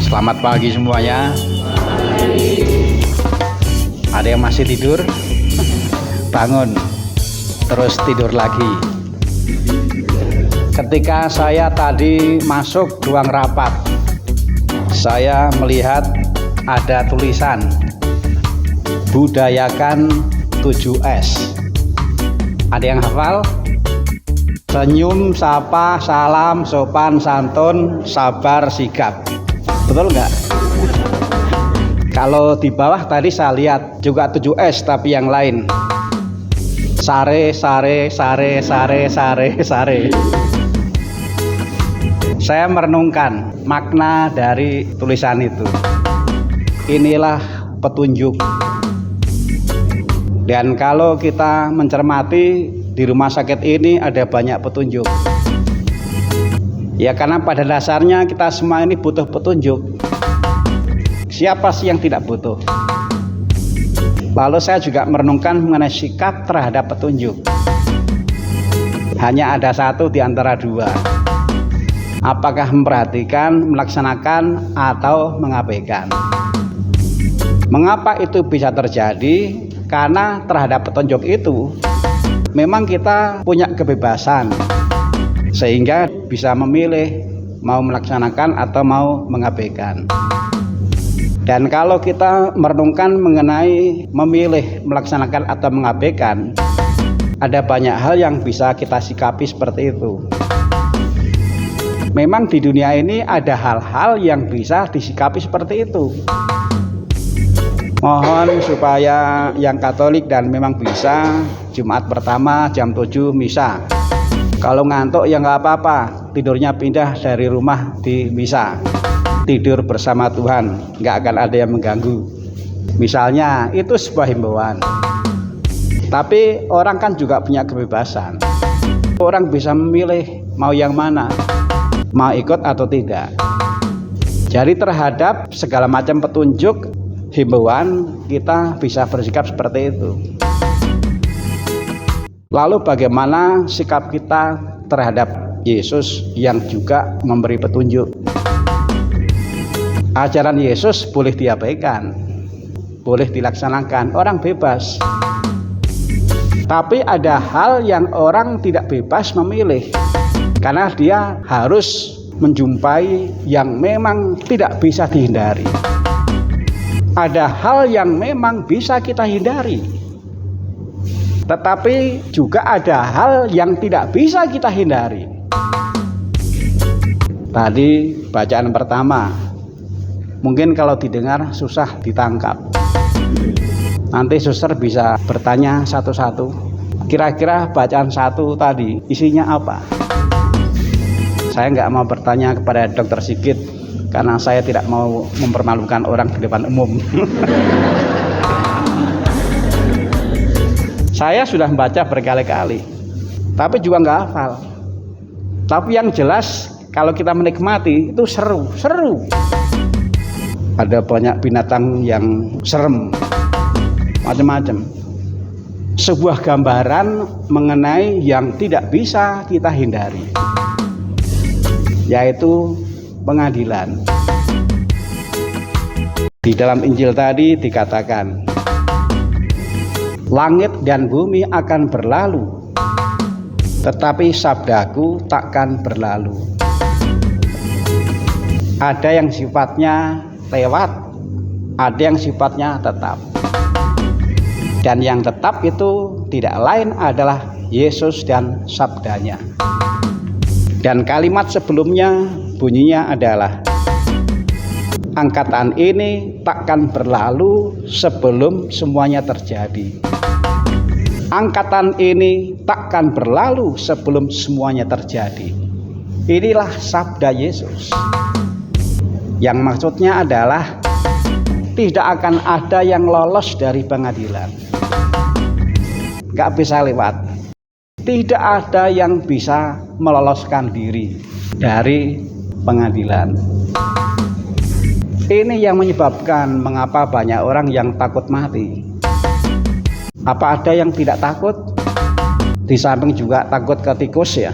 Selamat pagi semuanya. Ada yang masih tidur? Bangun, terus tidur lagi. Ketika saya tadi masuk ruang rapat, saya melihat ada tulisan budayakan 7S. Ada yang hafal? Senyum, sapa, salam, sopan, santun, sabar, sigap. Betul nggak? Kalau di bawah tadi saya lihat juga 7S tapi yang lain. Sare, sare, sare, sare, sare, sare. Saya merenungkan makna dari tulisan itu. Inilah petunjuk. Dan kalau kita mencermati di rumah sakit ini ada banyak petunjuk. Ya karena pada dasarnya kita semua ini butuh petunjuk. Siapa sih yang tidak butuh? Lalu saya juga merenungkan mengenai sikap terhadap petunjuk. Hanya ada satu di antara dua. Apakah memperhatikan, melaksanakan, atau mengabaikan? Mengapa itu bisa terjadi? Karena terhadap petunjuk itu memang kita punya kebebasan, sehingga bisa memilih mau melaksanakan atau mau mengabaikan. Dan kalau kita merenungkan mengenai memilih melaksanakan atau mengabaikan, ada banyak hal yang bisa kita sikapi seperti itu. Memang di dunia ini ada hal-hal yang bisa disikapi seperti itu. Mohon supaya yang Katolik dan memang bisa Jumat pertama jam 7 misa. Kalau ngantuk ya nggak apa-apa, tidurnya pindah dari rumah di misa. Tidur bersama Tuhan, nggak akan ada yang mengganggu. Misalnya itu sebuah himbauan. Tapi orang kan juga punya kebebasan. Orang bisa memilih mau yang mana, mau ikut atau tidak. Jadi terhadap segala macam petunjuk, himbauan, kita bisa bersikap seperti itu. Lalu bagaimana sikap kita terhadap Yesus yang juga memberi petunjuk? Ajaran Yesus boleh diabaikan, boleh dilaksanakan, orang bebas. Tapi ada hal yang orang tidak bebas memilih, karena dia harus menjumpai yang memang tidak bisa dihindari. Ada hal yang memang bisa kita hindari, tetapi juga ada hal yang tidak bisa kita hindari. Tadi bacaan pertama mungkin kalau didengar susah ditangkap. Nanti suster bisa bertanya satu-satu, kira-kira bacaan satu tadi isinya apa? Saya nggak mau bertanya kepada Dokter Sigit karena saya tidak mau mempermalukan orang di depan umum. Saya sudah membaca berkali-kali, tapi juga nggak hafal. Tapi yang jelas kalau kita menikmati itu seru. Ada banyak binatang yang serem, macam-macam. Sebuah gambaran mengenai yang tidak bisa kita hindari, yaitu pengadilan. Di dalam Injil tadi dikatakan, langit dan bumi akan berlalu, tetapi sabdaku takkan berlalu. Ada yang sifatnya lewat, ada yang sifatnya tetap. Dan yang tetap itu tidak lain adalah Yesus dan sabdanya. Dan kalimat sebelumnya bunyinya adalah, angkatan ini takkan berlalu sebelum semuanya terjadi. Angkatan ini takkan berlalu sebelum semuanya terjadi. Inilah sabda Yesus. Yang maksudnya adalah tidak akan ada yang lolos dari pengadilan. Gak bisa lewat. Tidak ada yang bisa meloloskan diri dari pengadilan. Ini yang menyebabkan mengapa banyak orang yang takut mati. Apa ada yang tidak takut? Di samping juga takut ke tikus ya.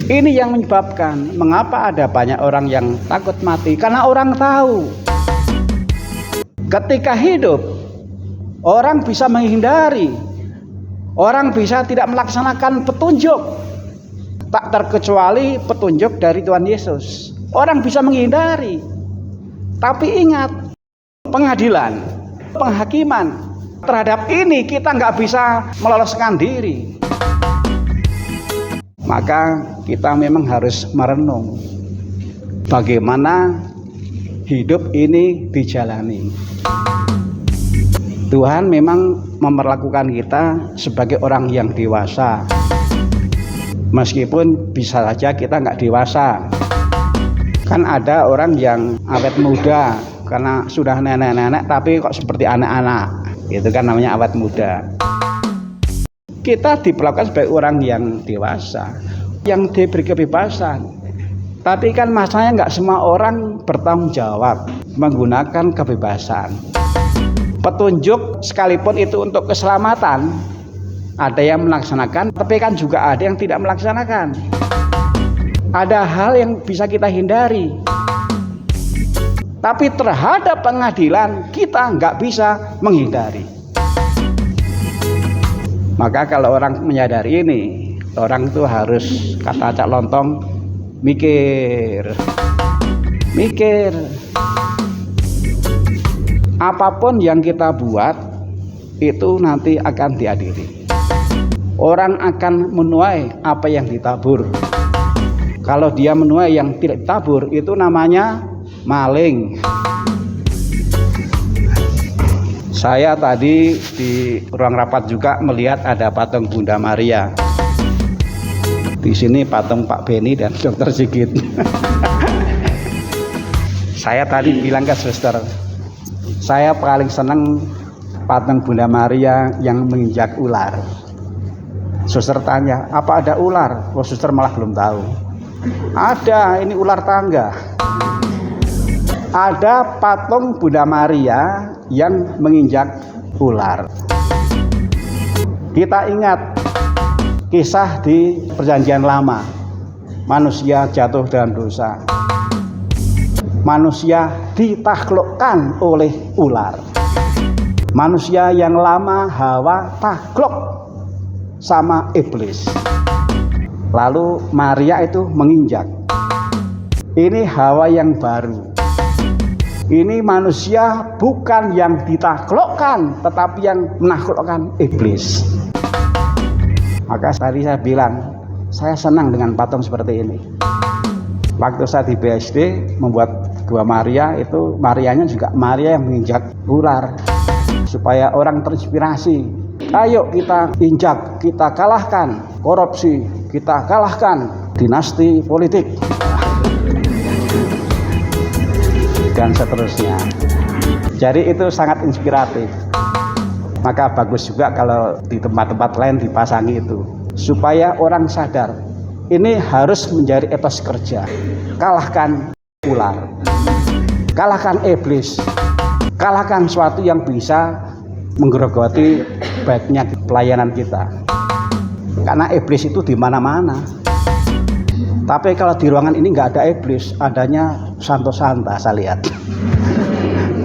Ini yang menyebabkan mengapa ada banyak orang yang takut mati, karena orang tahu ketika hidup orang bisa menghindari, orang bisa tidak melaksanakan petunjuk, tak terkecuali petunjuk dari Tuhan Yesus. Orang bisa menghindari, tapi ingat, pengadilan, penghakiman terhadap ini kita nggak bisa meloloskan diri. Maka kita memang harus merenung bagaimana hidup ini dijalani. Tuhan memang memperlakukan kita sebagai orang yang dewasa, meskipun bisa saja kita nggak dewasa. Kan ada orang yang awet muda karena sudah nenek-nenek tapi kok seperti anak-anak, itu kan namanya awet muda. Kita diperlakukan sebagai orang yang dewasa, yang diberi kebebasan. Tapi kan masalahnya nggak semua orang bertanggung jawab menggunakan kebebasan. Petunjuk sekalipun itu untuk keselamatan, ada yang melaksanakan, tapi kan juga ada yang tidak melaksanakan. Ada hal yang bisa kita hindari, tapi terhadap pengadilan kita nggak bisa menghindari. Maka kalau orang menyadari ini, orang itu harus, kata Cak Lontong, mikir. Apapun yang kita buat itu nanti akan diadili. Orang akan menuai apa yang ditabur. Kalau dia menuai yang tidak ditabur, itu namanya maling. Saya tadi di ruang rapat juga melihat ada patung Bunda Maria. Di sini patung Pak Beni dan Dokter Sigit. Saya tadi bilang ke suster, saya paling senang patung Bunda Maria yang menginjak ular. Suster tanya, apa ada ular? Oh, suster malah belum tahu. Ada, ini ular tangga. Ada patung Bunda Maria yang menginjak ular. Kita ingat kisah di Perjanjian Lama, manusia jatuh dalam dosa, manusia ditaklukkan oleh ular. Manusia yang lama, Hawa, takluk sama iblis, lalu Maria itu menginjak. Ini Hawa yang baru. Ini manusia bukan yang ditaklukkan, tetapi yang menaklukkan iblis. Maka tadi saya bilang, saya senang dengan patung seperti ini. Waktu saya di BSD membuat gua Maria, itu Marianya juga Maria yang menginjak ular, supaya orang terinspirasi. Ayo kita injak, kita kalahkan korupsi, kita kalahkan dinasti politik, dan seterusnya. Jadi itu sangat inspiratif. Maka bagus juga kalau di tempat-tempat lain dipasangi itu, supaya orang sadar ini harus menjadi etos kerja. Kalahkan ular, kalahkan iblis, kalahkan sesuatu yang bisa menggerogoti baiknya pelayanan kita. Karena iblis itu di mana-mana. Tapi kalau di ruangan ini nggak ada iblis, adanya santo-santa. Saya lihat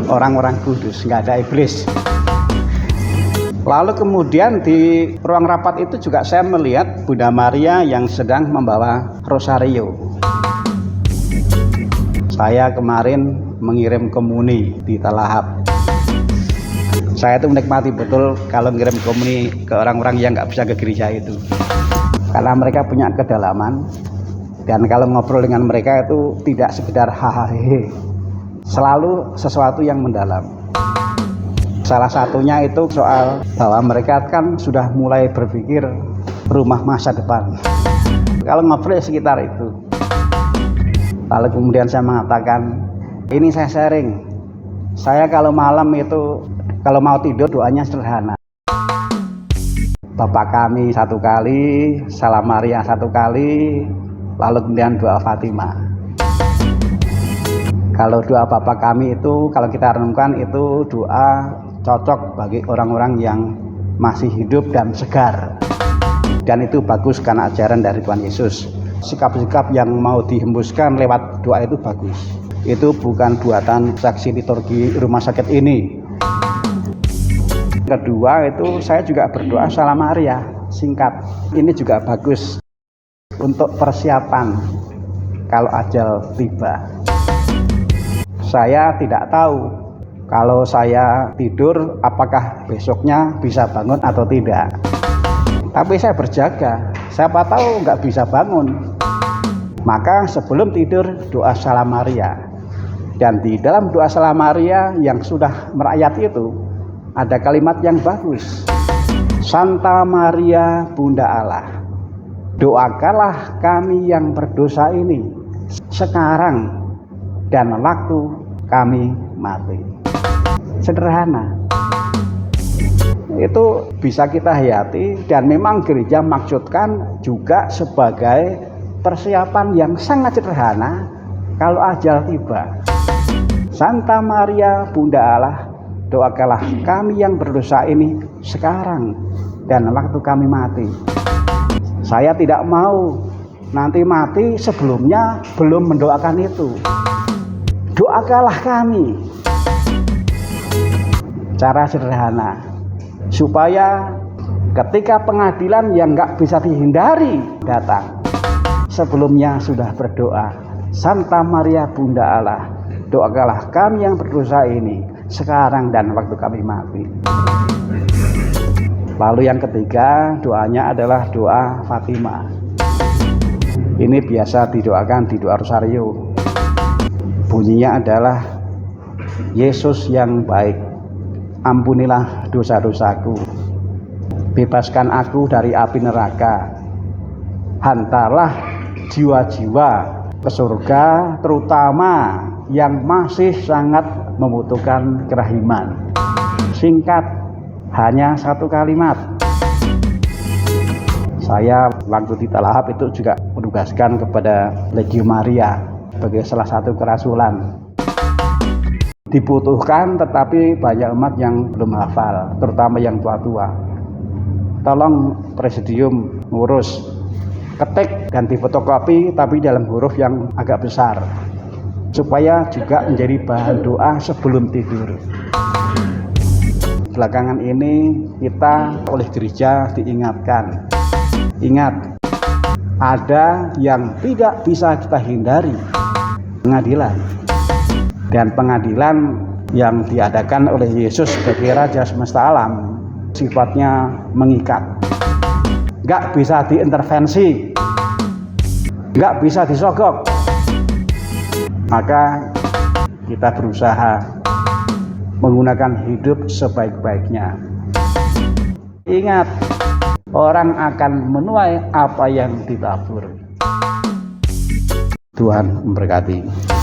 orang-orang kudus, nggak ada iblis. Lalu kemudian di ruang rapat itu juga saya melihat Bunda Maria yang sedang membawa rosario. Saya kemarin mengirim komuni di Talahap. Saya itu menikmati betul kalau ngirim komuni ke orang-orang yang nggak bisa ke gereja itu, karena mereka punya kedalaman. Dan kalau ngobrol dengan mereka itu tidak sekedar hahaha, selalu sesuatu yang mendalam. Salah satunya itu soal bahwa mereka kan sudah mulai berpikir rumah masa depan. Kalau ngobrol sekitar itu. Lalu kemudian saya mengatakan, ini saya sharing. Saya kalau malam itu, kalau mau tidur doanya sederhana. Bapa kami satu kali, Salam Maria satu kali, lalu kemudian doa Fatimah. Kalau doa Bapa kami itu, kalau kita renungkan itu doa cocok bagi orang-orang yang masih hidup dan segar. Dan itu bagus karena ajaran dari Tuhan Yesus. sikap-sikap yang mau dihembuskan lewat doa itu bagus. Itu bukan buatan saksi liturgi rumah sakit ini. Kedua itu saya juga berdoa Salam Maria singkat. Ini juga bagus untuk persiapan kalau ajal tiba. Saya tidak tahu kalau saya tidur apakah besoknya bisa bangun atau tidak. Tapi saya berjaga, siapa tahu nggak bisa bangun. Maka sebelum tidur doa Salam Maria. Dan di dalam doa Salam Maria yang sudah merayat itu ada kalimat yang bagus. Santa Maria Bunda Allah, doakanlah kami yang berdosa ini sekarang dan waktu kami mati. Sederhana. Itu bisa kita hayati dan memang gereja maksudkan juga sebagai persiapan yang sangat sederhana kalau ajal tiba. Santa Maria Bunda Allah, doakanlah kami yang berdosa ini sekarang dan waktu kami mati. Saya tidak mau nanti mati sebelumnya belum mendoakan itu. Doakanlah kami. Cara sederhana supaya ketika pengadilan yang nggak bisa dihindari datang, sebelumnya sudah berdoa, Santa Maria Bunda Allah, doakanlah kami yang berdosa ini sekarang dan waktu kami mati. Lalu yang ketiga doanya adalah doa Fatima. Ini biasa didoakan di doa Rosario. Bunyinya adalah Yesus yang baik, ampunilah dosa-dosaku, bebaskan aku dari api neraka, hantarlah jiwa-jiwa ke surga, terutama yang masih sangat membutuhkan kerahiman. Singkat, hanya satu kalimat. Saya waktu di Talahap itu juga menugaskan kepada Legio Maria sebagai salah satu kerasulan. Dibutuhkan, tetapi banyak umat yang belum hafal, terutama yang tua-tua. Tolong presidium ngurus, ketik dan difotokopi tapi dalam huruf yang agak besar, supaya juga menjadi bahan doa sebelum tidur. Belakangan ini kita oleh gereja diingatkan, ingat, ada yang tidak bisa kita hindari, pengadilan. Dan pengadilan yang diadakan oleh Yesus sebagai Raja semesta alam sifatnya mengikat, nggak bisa diintervensi, nggak bisa disogok. Maka kita berusaha menggunakan hidup sebaik-baiknya. Ingat, orang akan menuai apa yang ditabur. Tuhan memberkati.